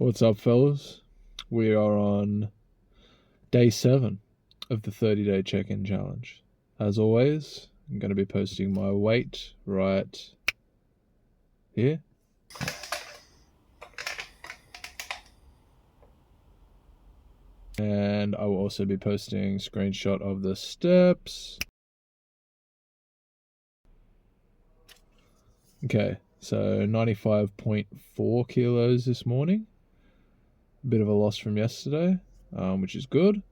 What's up, fellas? We are on day 7 of the 30-day check-in challenge. As always, I'm going to be posting my weight right here. And I will also be posting a screenshot of the steps. Okay, so 95.4 kilos this morning. A bit of a loss from yesterday, which is good.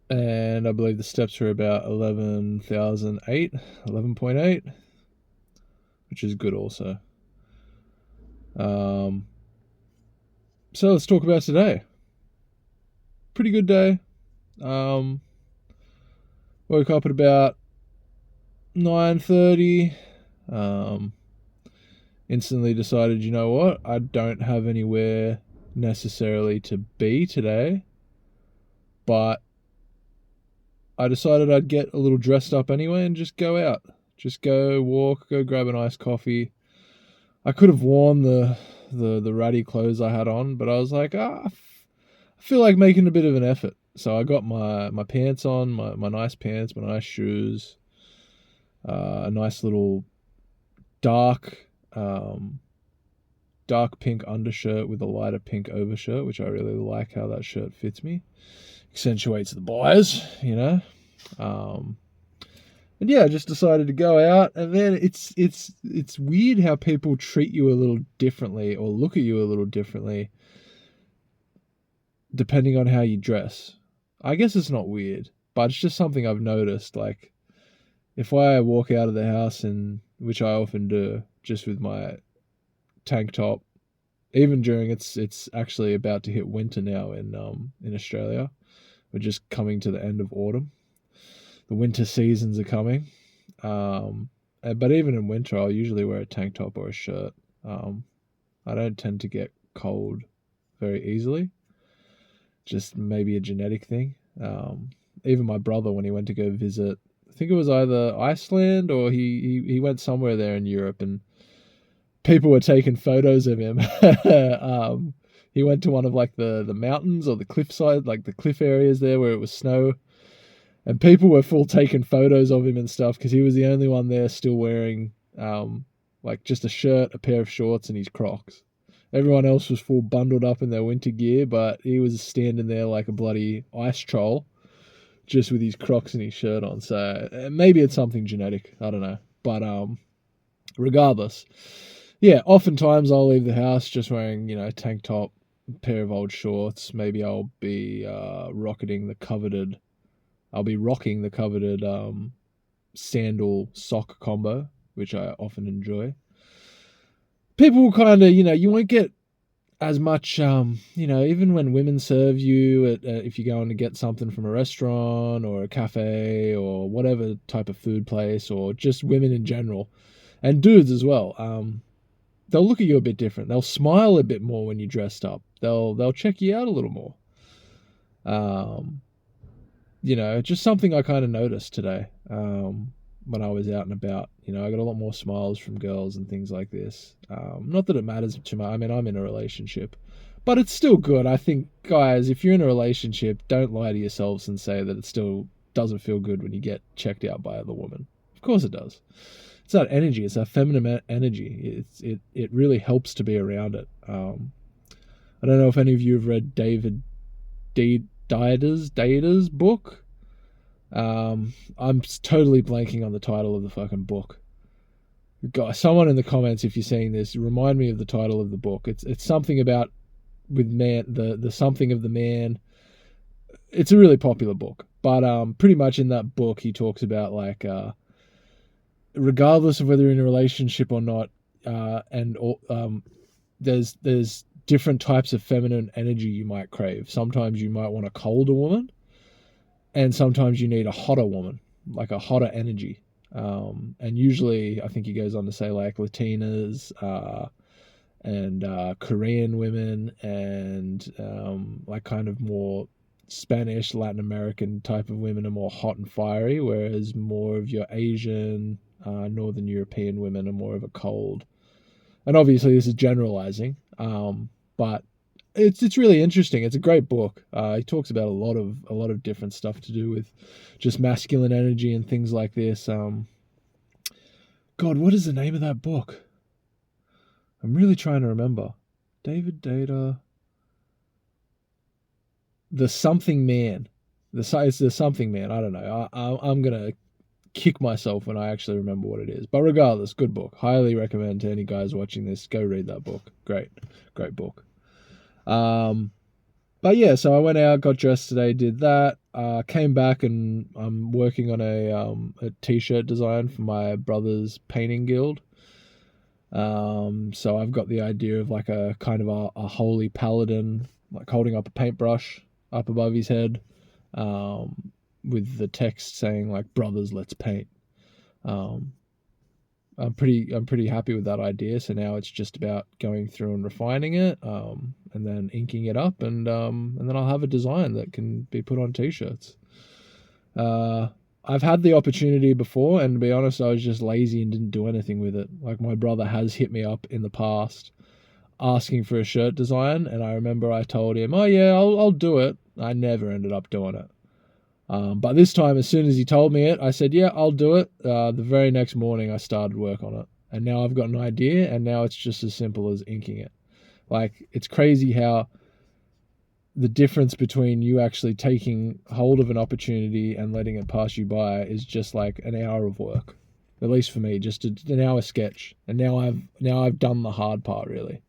And I believe the steps are about 11.8, which is good also. So let's talk about today. Pretty good day. Woke up at about 9:30. Instantly decided, you know what? I don't have anywhere necessarily to be today, but I decided I'd get a little dressed up anyway and just go out. Just go walk, go grab an iced coffee. I could have worn the ratty clothes I had on, but I was like, I feel like making a bit of an effort. So I got my pants on, my nice pants, my nice shoes, a nice little dark pink undershirt with a lighter pink overshirt, which I really like how that shirt fits me. Accentuates the bias, you know. And yeah, I just decided to go out, and then it's weird how people treat you a little differently or look at you a little differently depending on how you dress. I guess it's not weird, but it's just something I've noticed. Like, if I walk out of the house, and which I often do, just with my tank top, even during it's actually about to hit winter now in Australia. We're just coming to the end of autumn. The winter seasons are coming. But even in winter, I'll usually wear a tank top or a shirt. I don't tend to get cold very easily. Just maybe a genetic thing. Even my brother, when he went to go visit, I think it was either Iceland or he went somewhere there in Europe, and people were taking photos of him. He went to one of like the mountains or the cliffside, like the cliff areas there where it was snow, and people were full taking photos of him and stuff because he was the only one there still wearing like just a shirt, a pair of shorts, and his Crocs. Everyone else was full bundled up in their winter gear, but he was standing there like a bloody ice troll, just with his Crocs and his shirt on. So maybe it's something genetic. I don't know. But regardless, yeah, oftentimes I'll leave the house just wearing, a tank top, a pair of old shorts. Maybe I'll be rocking the coveted sandal sock combo, which I often enjoy. People will kind of, you won't get as much, even when women serve you if you're going to get something from a restaurant or a cafe or whatever type of food place, or just women in general, and dudes as well. They'll look at you a bit different. They'll smile a bit more when you're dressed up. They'll check you out a little more. Just something I kind of noticed today. When I was out and about, I got a lot more smiles from girls and things like this. Not that it matters too much. I mean, I'm in a relationship, but it's still good. I think, guys, if you're in a relationship, don't lie to yourselves and say that it still doesn't feel good when you get checked out by other women. Of course it does. It's that energy. It's that feminine energy. It really helps to be around it. I don't know if any of you have read David Dieter's book. I'm totally blanking on the title of the fucking book. Guys, someone in the comments, if you're seeing this, remind me of the title of the book. It's something about with man, the something of the man. It's a really popular book, but pretty much in that book he talks about like regardless of whether you're in a relationship or not, there's different types of feminine energy you might crave. Sometimes you might want a colder woman, and sometimes you need a hotter woman, like a hotter energy. And usually, I think he goes on to say like Latinas and Korean women and like kind of more Spanish, Latin American type of women are more hot and fiery, whereas more of your Asian, Northern European women are more of a cold. And obviously, this is generalizing. But it's really interesting. It's a great book. He talks about a lot of different stuff to do with just masculine energy and things like this. God, what is the name of that book? I'm really trying to remember. David Data, the Something Man. It's the Something Man. I don't know. I'm gonna kick myself when I actually remember what it is. But regardless, good book. Highly recommend to any guys watching this. Go read that book. Great book. Um, but yeah, so I went out, got dressed today, did that. Came back and I'm working on a t-shirt design for my brother's painting guild. So I've got the idea of like a kind of a holy paladin, like holding up a paintbrush up above his head, with the text saying like "Brothers, let's paint." Um, I'm pretty happy with that idea. So now it's just about going through and refining it, and then inking it up, and then I'll have a design that can be put on t-shirts. Uh, I've had the opportunity before, and to be honest, I was just lazy and didn't do anything with it. Like my brother has hit me up in the past asking for a shirt design, and I remember I told him, "Oh yeah, I'll do it." I never ended up doing it. But this time, as soon as he told me it, I said, "Yeah, I'll do it." The very next morning, I started work on it, and now I've got an idea, and now it's just as simple as inking it. Like it's crazy how the difference between you actually taking hold of an opportunity and letting it pass you by is just like an hour of work, at least for me, just an hour sketch, and now I've done the hard part really.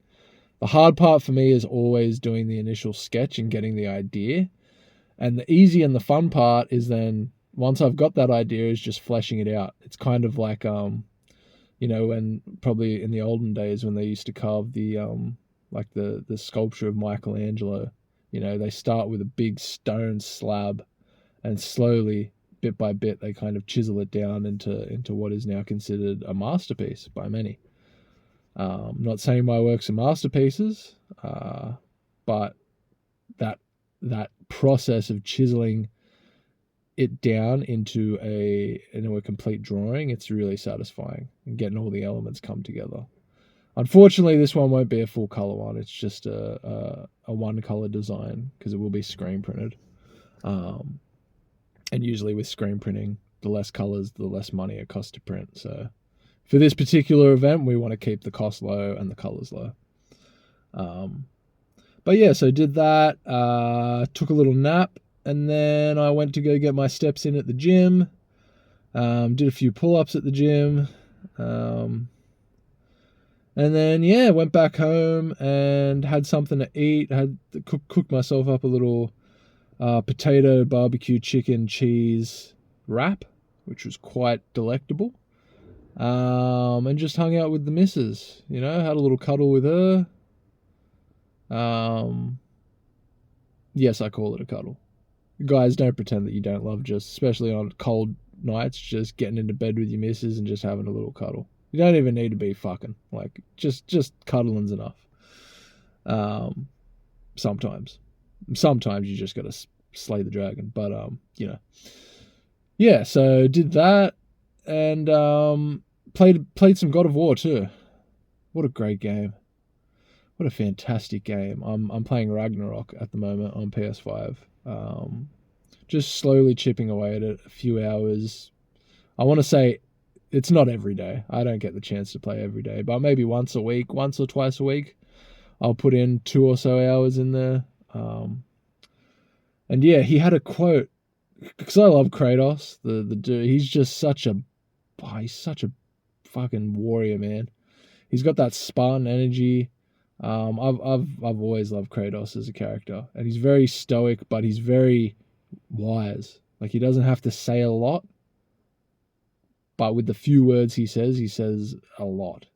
The hard part for me is always doing the initial sketch and getting the idea, and the easy and the fun part is then once I've got that idea is just fleshing it out. It's kind of like when probably in the olden days when they used to carve like the sculpture of Michelangelo, they start with a big stone slab and slowly, bit by bit, they kind of chisel it down into what is now considered a masterpiece by many. Not saying my works are masterpieces, but that process of chiseling it down into a complete drawing, it's really satisfying and getting all the elements come together. Unfortunately, this one won't be a full color one. It's just a one color design because it will be screen printed. And usually with screen printing, the less colors, the less money it costs to print. So for this particular event, we want to keep the cost low and the colors low. But yeah, so did that, took a little nap, and then I went to go get my steps in at the gym, did a few pull-ups at the gym, and then, yeah, went back home and had something to eat, had cooked myself up a little potato, barbecue, chicken, cheese wrap, which was quite delectable, and just hung out with the missus, had a little cuddle with her. Yes, I call it a cuddle. Guys, don't pretend that you don't love just, especially on cold nights, just getting into bed with your missus and just having a little cuddle. You don't even need to be fucking. Like, just cuddling's enough. Sometimes. Sometimes you just gotta slay the dragon. But, Yeah, so did that and played some God of War too. What a great game. What a fantastic game. I'm playing Ragnarok at the moment on PS5. Just slowly chipping away at it, a few hours. I want to say it's not every day. I don't get the chance to play every day, but maybe once or twice a week, I'll put in 2 or so hours in there. And yeah, he had a quote, because I love Kratos, the dude. He's such a fucking warrior, man. He's got that Spartan energy. I've always loved Kratos as a character, and he's very stoic, but he's very wise. Like he doesn't have to say a lot, but with the few words he says a lot.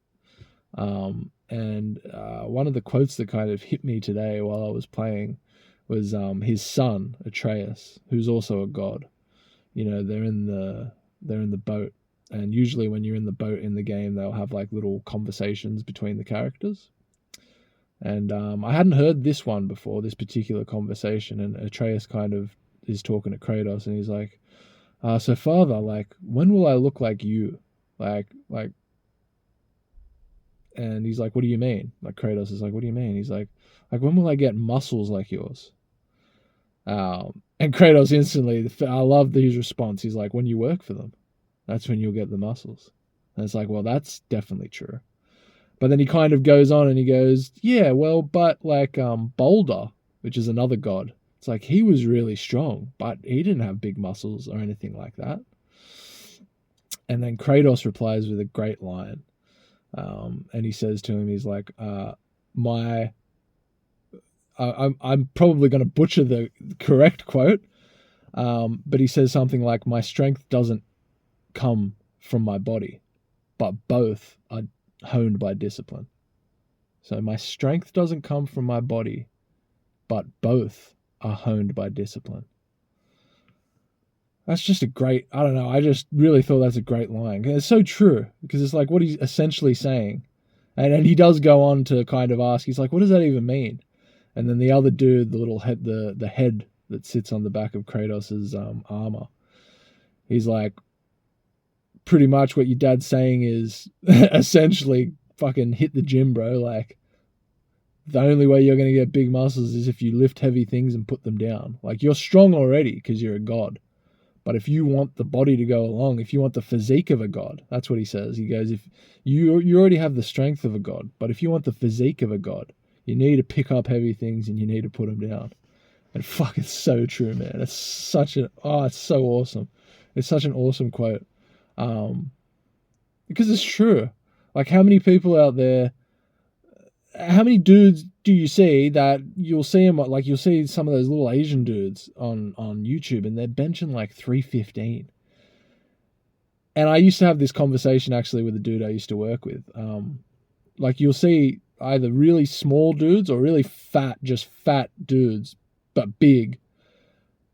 And one of the quotes that kind of hit me today while I was playing was his son Atreus, who's also a god. They're in the boat, and usually when you're in the boat in the game, they'll have like little conversations between the characters. And I hadn't heard this one before, this particular conversation. And Atreus kind of is talking to Kratos, and he's like, "So father, like, when will I look like you? Like, And he's like, what do you mean? Like Kratos is like, what do you mean? He's like, when will I get muscles like yours? And Kratos instantly, I love his response. He's like, when you work for them, that's when you'll get the muscles. And it's like, well, that's definitely true. But then he kind of goes on and he goes, yeah, well, but like Boulder, which is another god, it's like he was really strong, but he didn't have big muscles or anything like that. And then Kratos replies with a great line. And he says to him, he's like, I'm probably going to butcher the correct quote, but he says something like, my strength doesn't come from my body, but both are honed by discipline. So my strength doesn't come from my body, but both are honed by discipline. That's just a great, I don't know, I just really thought that's a great line. It's so true, because it's like what he's essentially saying. And he does go on to kind of ask, he's like, what does that even mean? And then the other dude, the little head, the head that sits on the back of Kratos' armor, he's like, pretty much what your dad's saying is essentially fucking hit the gym, bro. Like, the only way you're going to get big muscles is if you lift heavy things and put them down. Like, you're strong already because you're a god. But if you want the body to go along, if you want the physique of a god, that's what he says. He goes, if you already have the strength of a god, but if you want the physique of a god, you need to pick up heavy things and you need to put them down. And fuck, it's so true, man. It's it's so awesome. It's such an awesome quote. Because it's true. Like, how many people out there, how many dudes do you see that you'll see them, like you'll see some of those little Asian dudes on YouTube and they're benching like 315. And I used to have this conversation actually with a dude I used to work with. Like, you'll see either really small dudes or really fat, just fat dudes, but big,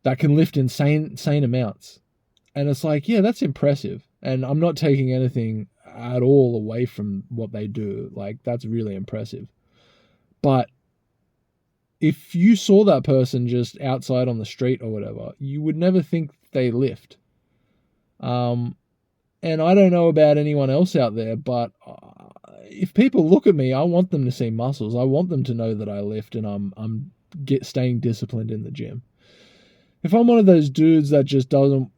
that can lift insane amounts. And it's like, yeah, that's impressive. And I'm not taking anything at all away from what they do. Like, that's really impressive. But if you saw that person just outside on the street or whatever, you would never think they lift. And I don't know about anyone else out there, but if people look at me, I want them to see muscles. I want them to know that I lift and I'm staying disciplined in the gym. If I'm one of those dudes that just doesn't,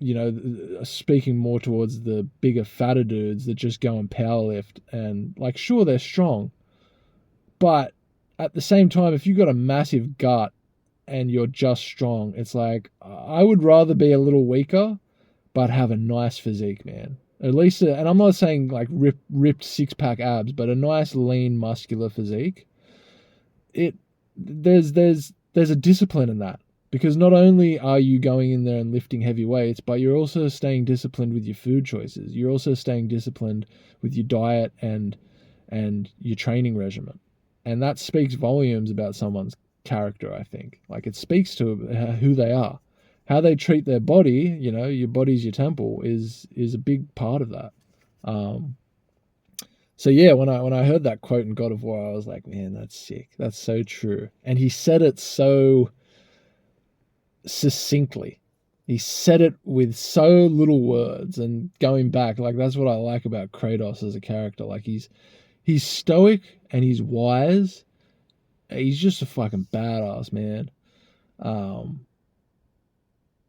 speaking more towards the bigger, fatter dudes that just go and power lift and, like, sure, they're strong, but at the same time, if you got a massive gut and you're just strong, it's like, I would rather be a little weaker, but have a nice physique, man. At least, and I'm not saying like ripped six-pack abs, but a nice, lean, muscular physique. There's a discipline in that. Because not only are you going in there and lifting heavy weights, but you're also staying disciplined with your food choices. You're also staying disciplined with your diet and your training regimen. And that speaks volumes about someone's character, I think. Like, it speaks to who they are. How they treat their body, your body's your temple, is a big part of that. So yeah, when I heard that quote in God of War, I was like, man, that's sick. That's so true. And he said it so succinctly. He said it with so little words, and going back, like, that's what I like about Kratos as a character. Like, he's stoic and he's wise. He's just a fucking badass, man.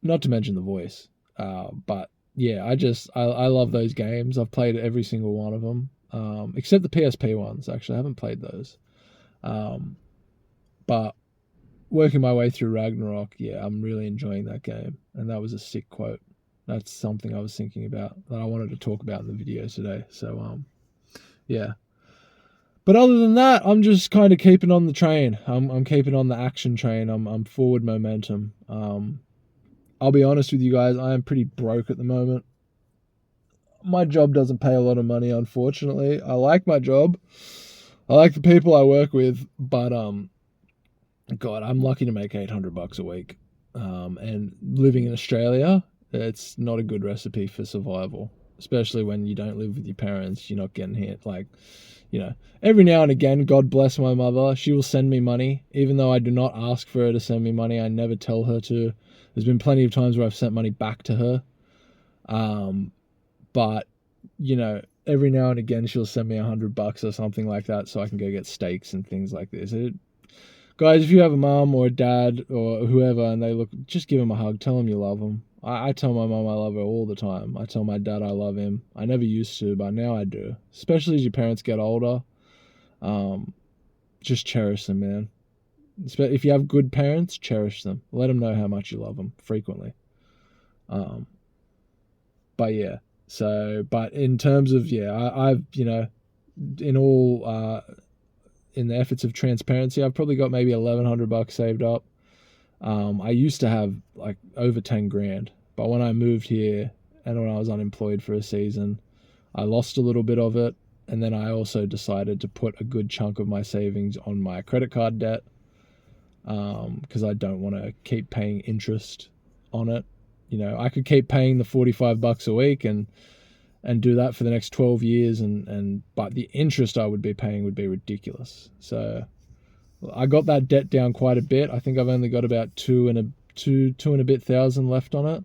Not to mention the voice. But yeah, I love those games. I've played every single one of them. Except the PSP ones, actually. I haven't played those. But working my way through Ragnarok, yeah, I'm really enjoying that game. And that was a sick quote. That's something I was thinking about that I wanted to talk about in the video today. So, yeah. But other than that, I'm just kind of keeping on the train. I'm keeping on the action train. I'm forward momentum. I'll be honest with you guys, I am pretty broke at the moment. My job doesn't pay a lot of money, unfortunately. I like my job. I like the people I work with, but God, I'm lucky to make $800 a week. And living in Australia, it's not a good recipe for survival, especially when you don't live with your parents. You're not getting hit. Like, every now and again, God bless my mother, she will send me money, even though I do not ask for her to send me money. I never tell her to. There's been plenty of times where I've sent money back to her. But, every now and again she'll send me $100 or something like that so I can go get steaks and things like this. Guys, if you have a mom or a dad or whoever and they look, just give them a hug. Tell them you love them. I tell my mom I love her all the time. I tell my dad I love him. I never used to, but now I do. Especially as your parents get older. Just cherish them, man. If you have good parents, cherish them. Let them know how much you love them frequently. But yeah. So, but in terms of, I've, in all, in the efforts of transparency, I've probably got maybe $1,100 saved up. I used to have like over 10 grand, but when I moved here and when I was unemployed for a season, I lost a little bit of it. And then I also decided to put a good chunk of my savings on my credit card debt, because I don't want to keep paying interest on it. I could keep paying the $45 a week and do that for the next 12 years, but the interest I would be paying would be ridiculous. So I got that debt down quite a bit. I think I've only got about two and a bit thousand left on it,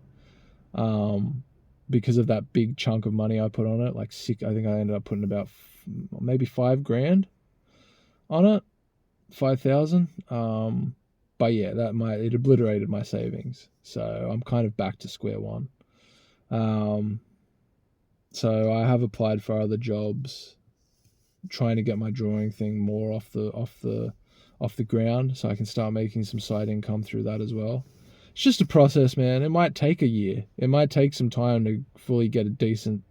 because of that big chunk of money I put on it. Like I think I ended up putting about maybe 5 grand on it, 5,000. But yeah, it obliterated my savings. So I'm kind of back to square one. So I have applied for other jobs, trying to get my drawing thing more off the ground, so I can start making some side income through that as well. It's just a process, man. It might take a year. It might take some time to fully get a decent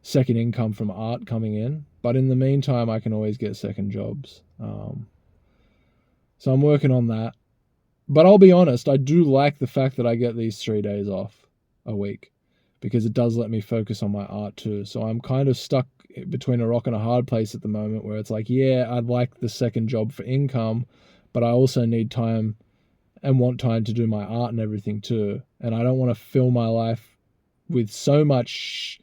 second income from art coming in. But in the meantime, I can always get second jobs. So I'm working on that. But I'll be honest, I do like the fact that I get these 3 days off a week, because it does let me focus on my art too. So I'm kind of stuck between a rock and a hard place at the moment, where it's like, yeah, I'd like the second job for income, but I also need time and want time to do my art and everything too. And I don't want to fill my life with so much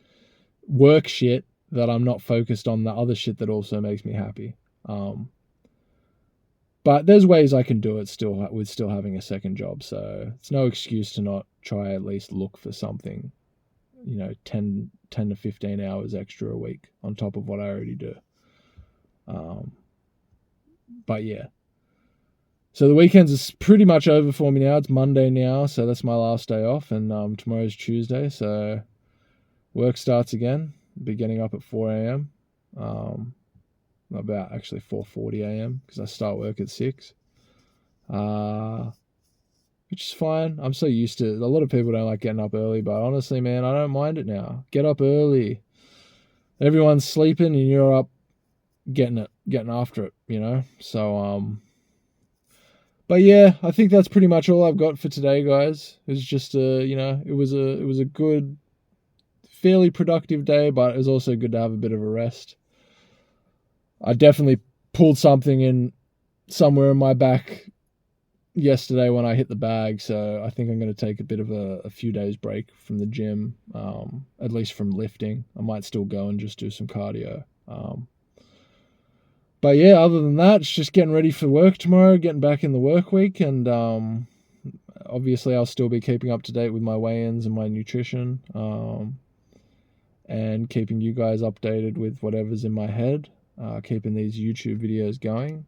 work shit that I'm not focused on the other shit that also makes me happy. But there's ways I can do it with still having a second job. So it's no excuse to not try at least look for something, 10 to 15 hours extra a week on top of what I already do. But yeah. So the weekends is pretty much over for me now. It's Monday now, so that's my last day off, and tomorrow's Tuesday, so work starts again. Be getting up at 4 a.m. About actually 4:40 a.m. because I start work at 6. Which is fine. I'm so used to it. A lot of people don't like getting up early, but honestly, man, I don't mind it now. Get up early. Everyone's sleeping and you're up getting after it, So, but yeah, I think that's pretty much all I've got for today, guys. It was just it was a good, fairly productive day, but it was also good to have a bit of a rest. I definitely pulled something in somewhere in my back yesterday when I hit the bag, so I think I'm going to take a bit of a few days break from the gym, at least from lifting. I might still go and just do some cardio. But yeah, other than that, it's just getting ready for work tomorrow, getting back in the work week, and obviously I'll still be keeping up to date with my weigh-ins and my nutrition, and keeping you guys updated with whatever's in my head, keeping these YouTube videos going.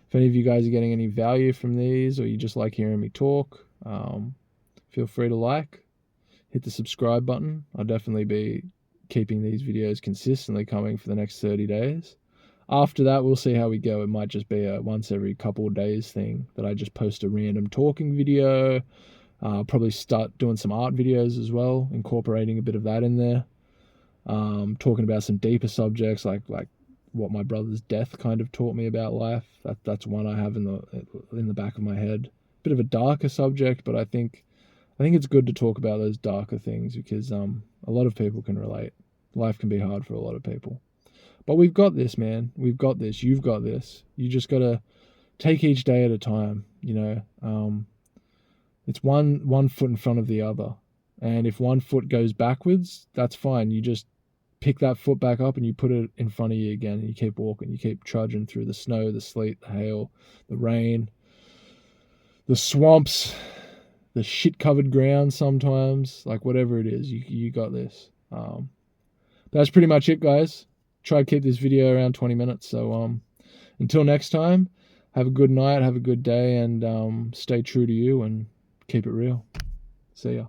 If any of you guys are getting any value from these, or you just like hearing me talk, feel free to hit the subscribe button. I'll definitely be keeping these videos consistently coming for the next 30 days. After that, we'll see how we go. It might just be a once every couple of days thing that I just post a random talking video. Probably start doing some art videos as well, incorporating a bit of that in there. Talking about some deeper subjects like what my brother's death kind of taught me about life. That's one I have in the back of my head. Bit of a darker subject, but I think it's good to talk about those darker things, because a lot of people can relate. Life can be hard for a lot of people. But we've got this, man. We've got this. You've got this. You just got to take each day at a time, It's one foot in front of the other. And if one foot goes backwards, that's fine. You just pick that foot back up and you put it in front of you again, and you keep walking. You keep trudging through the snow, the sleet, the hail, the rain, the swamps, the shit-covered ground sometimes. Like, whatever it is, you got this. that's pretty much it, guys. Try to keep this video around 20 minutes. So until next time, have a good night, have a good day, and stay true to you and keep it real. See ya.